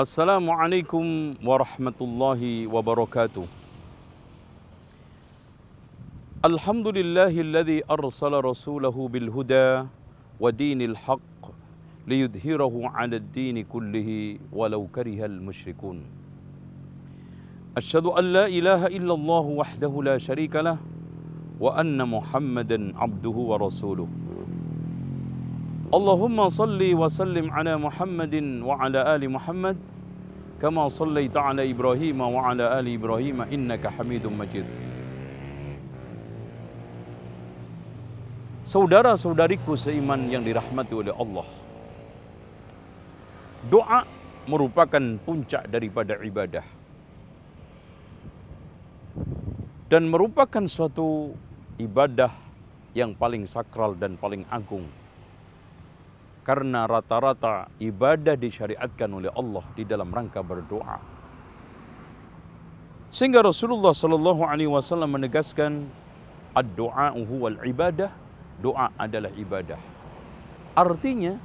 Assalamualaikum warahmatullahi wabarakatuh. Alhamdulillahilladzi arsala rasulahu bil huda wa dinil haqq liyudhhirahu 'alad dini kullihi walau karihal musyrikun. Asyhadu an la ilaha illallah wahdahu la syarikalah wa anna Muhammadan 'abduhu wa rasuluh. Allahumma salli wa sallim ala Muhammadin wa ala ali Muhammad kama sallaita ala Ibrahim wa ala ali Ibrahim innaka Hamidum Majid. Saudara-saudariku seiman yang dirahmati oleh Allah, doa merupakan puncak daripada ibadah dan merupakan suatu ibadah yang paling sakral dan paling agung. Karena rata-rata ibadah disyariatkan oleh Allah di dalam rangka berdoa. Sehingga Rasulullah sallallahu alaihi wasallam menegaskan ad-du'a huwal ibadah, doa adalah ibadah. Artinya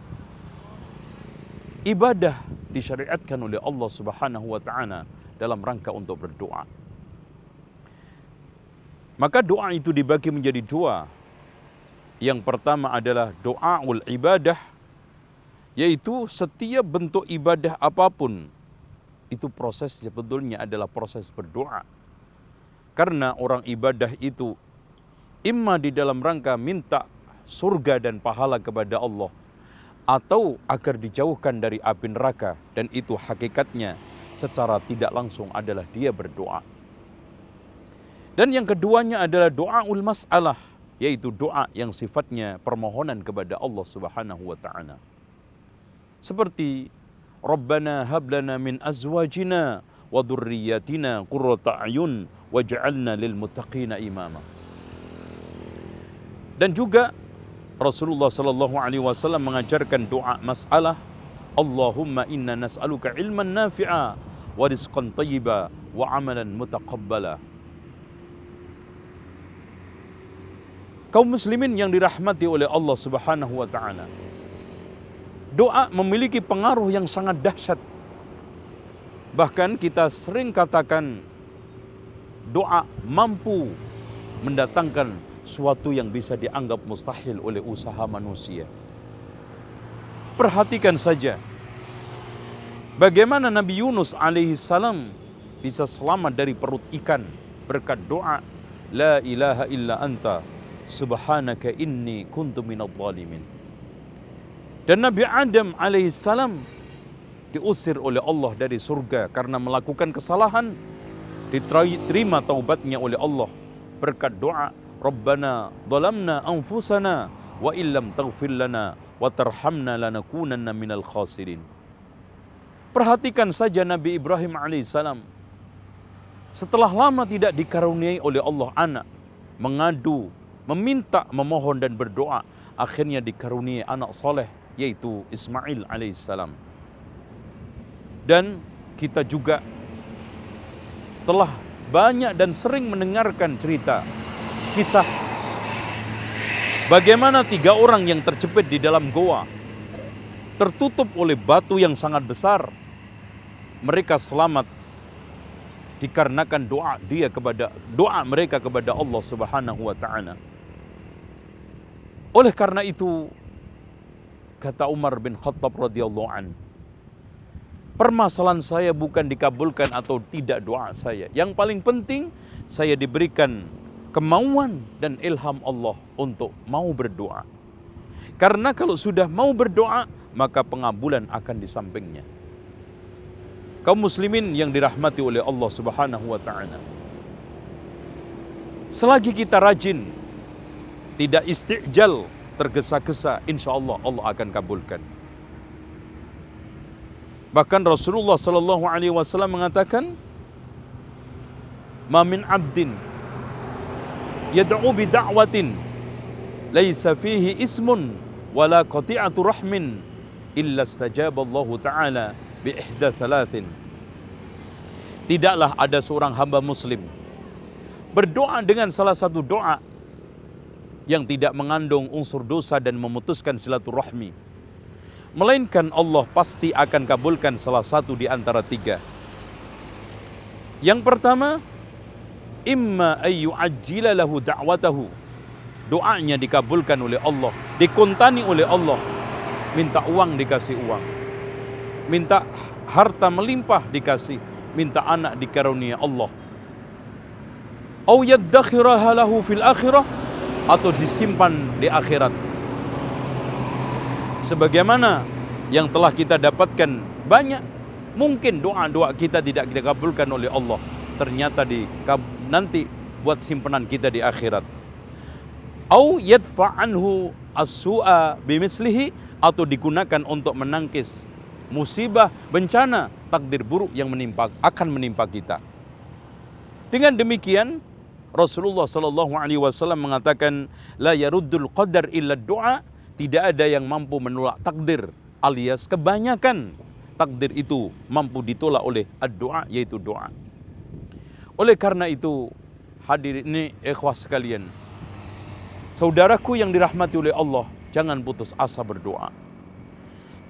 ibadah disyariatkan oleh Allah Subhanahu wa taala dalam rangka untuk berdoa. Maka doa itu dibagi menjadi dua. Yang pertama adalah doaul ibadah, yaitu setiap bentuk ibadah apapun, itu proses sebetulnya adalah proses berdoa. Karena orang ibadah itu imma di dalam rangka minta surga dan pahala kepada Allah, atau agar dijauhkan dari api neraka, dan itu hakikatnya secara tidak langsung adalah dia berdoa. Dan yang keduanya adalah doaul mas'alah, yaitu doa yang sifatnya permohonan kepada Allah Subhanahu wa taala. Seperti Rabbana hablana min azwajina wa dhurriyyatina qurrata a'yun waj'alna lil muttaqina imama. Dan juga Rasulullah sallallahu alaihi wasallam mengajarkan doa masalah, Allahumma inna nas'aluka ilman nafi'a wa rizqan thayyiba wa amalan mutaqabbala. Kaum muslimin yang dirahmati oleh Allah Subhanahu wa taala, doa memiliki pengaruh yang sangat dahsyat. Bahkan kita sering katakan doa mampu mendatangkan suatu yang bisa dianggap mustahil oleh usaha manusia. Perhatikan saja bagaimana Nabi Yunus alaihissalam bisa selamat dari perut ikan berkat doa la ilaha illa anta subhanaka inni kuntu minadh dhalimin. Dan Nabi Adam alaihissalam diusir oleh Allah dari surga karena melakukan kesalahan, diterima taubatnya oleh Allah berkat doa Rabbana dhalamna anfusana wa illam taghfir lana wa tarhamna lanakunanna minal khasirin. Perhatikan saja Nabi Ibrahim alaihissalam, setelah lama tidak dikaruniai oleh Allah anak, mengadu, meminta, memohon dan berdoa, akhirnya dikaruniai anak soleh, yaitu Ismail alaihissalam. Dan kita juga telah banyak dan sering mendengarkan cerita, kisah bagaimana 3 orang yang terjepit di dalam goa, tertutup oleh batu yang sangat besar. Mereka selamat dikarenakan doa mereka kepada Allah Subhanahu wa taala. Oleh karena itu, kata Umar bin Khattab radhiyallahu an, permasalahan saya bukan dikabulkan atau tidak doa saya. Yang paling penting saya diberikan kemauan dan ilham Allah untuk mau berdoa. Karena kalau sudah mau berdoa, maka pengabulan akan di sampingnya. Kaum muslimin yang dirahmati oleh Allah Subhanahu wa taala, selagi kita rajin, tidak istijal, tergesa-gesa, insyaallah Allah akan kabulkan. Bahkan Rasulullah sallallahu alaihi wasallam mengatakan, "Ma min 'abdin yad'u bi da'watin laisa fihi ismun wala qati'atu rahmin illa istajaba Allah taala bi ihda thalathin." Tidaklah ada seorang hamba muslim berdoa dengan salah satu doa yang tidak mengandung unsur dosa dan memutuskan silaturahmi, melainkan Allah pasti akan kabulkan salah satu di antara tiga. Yang pertama, imma ayyu'ajjila lahu da'watahu, doanya dikabulkan oleh Allah, dikontani oleh Allah. Minta uang dikasih uang, minta harta melimpah dikasih, minta anak dikarunia Allah. Au yaddakhiraha lahu fil akhirah, atau disimpan di akhirat. Sebagaimana yang telah kita dapatkan banyak, mungkin doa-doa kita tidak dikabulkan oleh Allah, ternyata nanti buat simpanan kita di akhirat. Au yadfa' anhu as-su'a bimislihi, atau digunakan untuk menangkis musibah, bencana, takdir buruk yang akan menimpa kita. Dengan demikian Rasulullah sallallahu alaihi wasallam mengatakan, la yaruddul qadar illa du'a, tidak ada yang mampu menolak takdir, alias kebanyakan takdir itu mampu ditolak oleh ad-du'a, yaitu doa. Oleh karena itu, hadirin ini ikhwah sekalian, saudaraku yang dirahmati oleh Allah, jangan putus asa berdoa.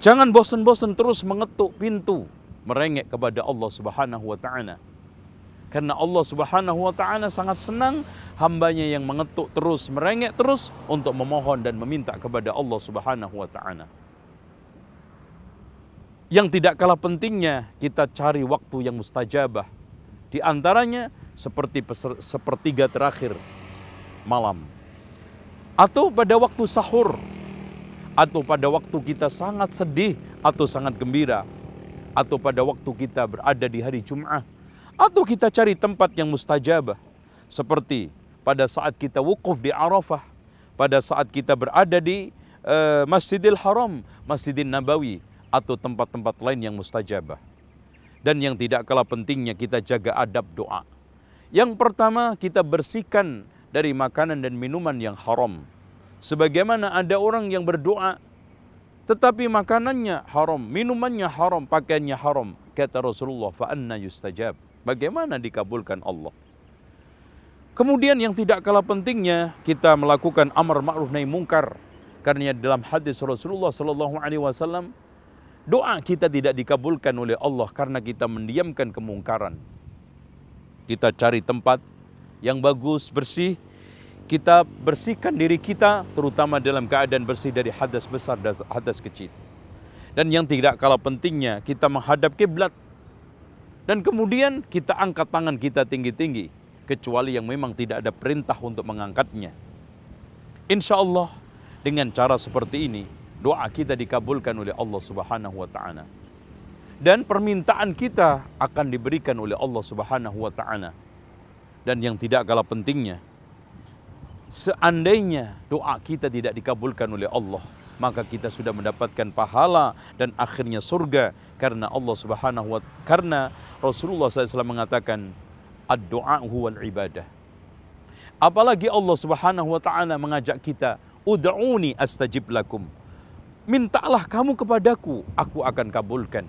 Jangan bosan-bosan terus mengetuk pintu, merengek kepada Allah Subhanahu wa ta'ala. Karena Allah Subhanahu wa ta'ala sangat senang hambanya yang mengetuk terus, merengek terus untuk memohon dan meminta kepada Allah Subhanahu wa ta'ala. Yang tidak kalah pentingnya, kita cari waktu yang mustajabah. Di antaranya seperti sepertiga terakhir malam, atau pada waktu sahur, atau pada waktu kita sangat sedih atau sangat gembira, atau pada waktu kita berada di hari Jum'ah, atau kita cari tempat yang mustajabah, seperti pada saat kita wukuf di Arafah, pada saat kita berada di Masjidil Haram, Masjidil Nabawi, atau tempat-tempat lain yang mustajabah. Dan yang tidak kalah pentingnya, kita jaga adab doa. Yang pertama, kita bersihkan dari makanan dan minuman yang haram. Sebagaimana ada orang yang berdoa tetapi makanannya haram, minumannya haram, pakaiannya haram. Kata Rasulullah, fa anna yustajab, bagaimana dikabulkan Allah? Kemudian yang tidak kalah pentingnya, kita melakukan amar ma'ruf nahi mungkar. Karena dalam hadis Rasulullah sallallahu alaihi wasallam, doa kita tidak dikabulkan oleh Allah karena kita mendiamkan kemungkaran. Kita cari tempat yang bagus, bersih, kita bersihkan diri kita, terutama dalam keadaan bersih dari hadas besar dan hadas kecil. Dan yang tidak kalah pentingnya, kita menghadap kiblat. Dan kemudian kita angkat tangan kita tinggi-tinggi, kecuali yang memang tidak ada perintah untuk mengangkatnya. Insya Allah dengan cara seperti ini, doa kita dikabulkan oleh Allah Subhanahu wa ta'ala. Dan permintaan kita akan diberikan oleh Allah Subhanahu wa ta'ala. Dan yang tidak kalah pentingnya, seandainya doa kita tidak dikabulkan oleh Allah, maka kita sudah mendapatkan pahala dan akhirnya surga. Karena Allah Subhanahu wa ta'ala, karena Rasulullah SAW mengatakan, ad-du'a huwal ibadah. Apalagi Allah Subhanahu wa ta'ala mengajak kita, ud'uni astajib lakum, mintalah kamu kepadaku, aku akan kabulkan.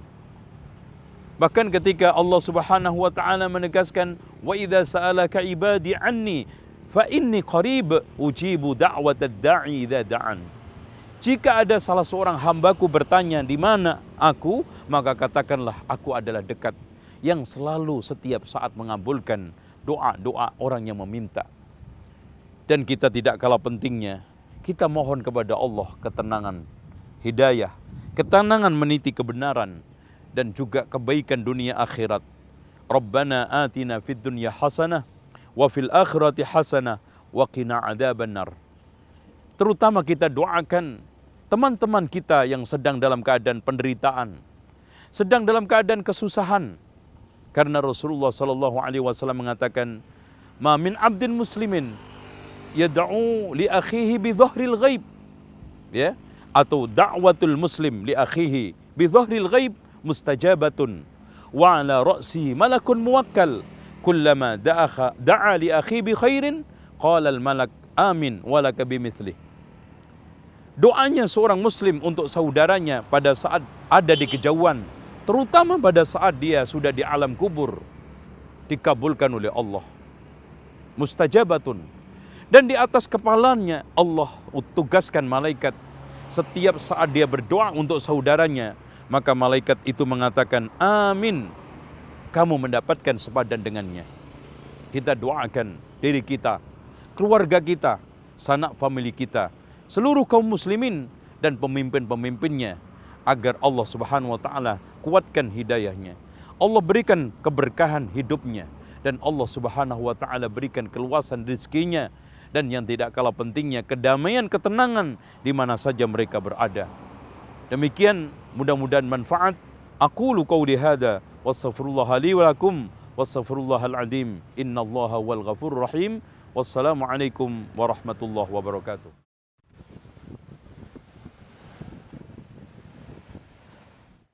Bahkan ketika Allah Subhanahu wa ta'ala menegaskan, wa idza sa'alaka ibadi anni fa inni qarib ujibu da'watad da'i idza da'an. Jika ada salah seorang hambaku bertanya di mana aku, maka katakanlah aku adalah dekat, yang selalu setiap saat mengabulkan doa-doa orang yang meminta. Dan kita tidak kalah pentingnya, kita mohon kepada Allah ketenangan, hidayah, ketenangan meniti kebenaran, dan juga kebaikan dunia akhirat. Rabbana atina fid dunya hasanah wa fil akhirati hasanah wa qina adzabannar. Terutama kita doakan teman-teman kita yang sedang dalam keadaan penderitaan, sedang dalam keadaan kesusahan. Karena Rasulullah sallallahu alaihi wasallam mengatakan, "Ma min 'abdin muslimin yad'u li akhihi bi dhahril ghaib." Ya, atau da'watul muslim li akhihi bi dhahril ghaib mustajabatun wa ala ra'si malakun muwakkal kullama da'a li akhi bi khairin qala al malak amin walaka bimithli. Doanya seorang muslim untuk saudaranya pada saat ada di kejauhan, terutama pada saat dia sudah di alam kubur, dikabulkan oleh Allah. Mustajabatun. Dan di atas kepalanya Allah tugaskan malaikat setiap saat dia berdoa untuk saudaranya, maka malaikat itu mengatakan, amin, kamu mendapatkan sepadan dengannya. Kita doakan diri kita, keluarga kita, sanak famili kita, seluruh kaum muslimin dan pemimpin-pemimpinnya, agar Allah Subhanahu wa taala kuatkan hidayahnya. Allah berikan keberkahan hidupnya, dan Allah Subhanahu wa taala berikan keluasan rezekinya, dan yang tidak kalah pentingnya kedamaian, ketenangan di mana saja mereka berada. Demikian, mudah-mudahan manfaat. Aqulu qauli hadza wastaghfirullah li wa lakum wastaghfirullahal azim. Innallaha wal ghafurur rahim. Wassalamualaikum warahmatullahi wabarakatuh.